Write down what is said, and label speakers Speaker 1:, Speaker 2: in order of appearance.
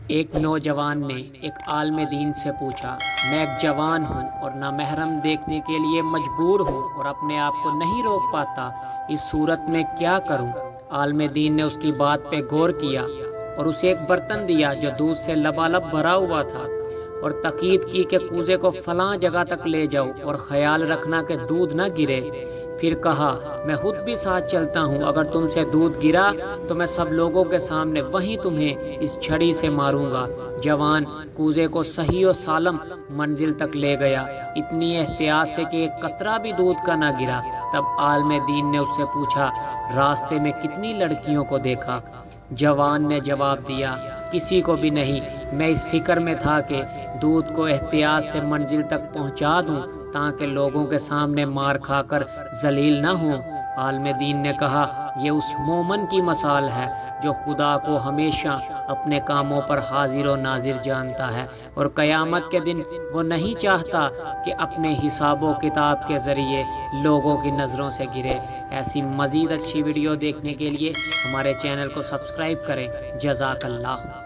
Speaker 1: ایک نوجوان نے ایک عالم دین سے پوچھا، میں ایک جوان ہوں اور نامحرم دیکھنے کے لیے مجبور ہوں اور اپنے آپ کو نہیں روک پاتا، اس صورت میں کیا کروں؟ عالم دین نے اس کی بات پہ غور کیا اور اسے ایک برتن دیا جو دودھ سے لبالب بھرا ہوا تھا، اور تاکید کی کہ کوزے کو فلاں جگہ تک لے جاؤ اور خیال رکھنا کہ دودھ نہ گرے۔ پھر کہا، میں خود بھی ساتھ چلتا ہوں، اگر تم سے دودھ گرا تو میں سب لوگوں کے سامنے وہیں تمہیں اس چھڑی سے ماروں گا۔ جوان کوزے کو صحیح و سالم منزل تک لے گیا، اتنی احتیاط سے کہ ایک قطرہ بھی دودھ کا نہ گرا۔ تب عالم دین نے اس سے پوچھا، راستے میں کتنی لڑکیوں کو دیکھا؟ جوان نے جواب دیا، کسی کو بھی نہیں، میں اس فکر میں تھا کہ دودھ کو احتیاط سے منزل تک پہنچا دوں تاکہ لوگوں کے سامنے مار کھا کر ذلیل نہ ہوں۔ عالم دین نے کہا، یہ اس مومن کی مثال ہے جو خدا کو ہمیشہ اپنے کاموں پر حاضر و ناظر جانتا ہے، اور قیامت کے دن وہ نہیں چاہتا کہ اپنے حساب و کتاب کے ذریعے لوگوں کی نظروں سے گرے۔ ایسی مزید اچھی ویڈیو دیکھنے کے لیے ہمارے چینل کو سبسکرائب کریں۔ جزاک اللہ۔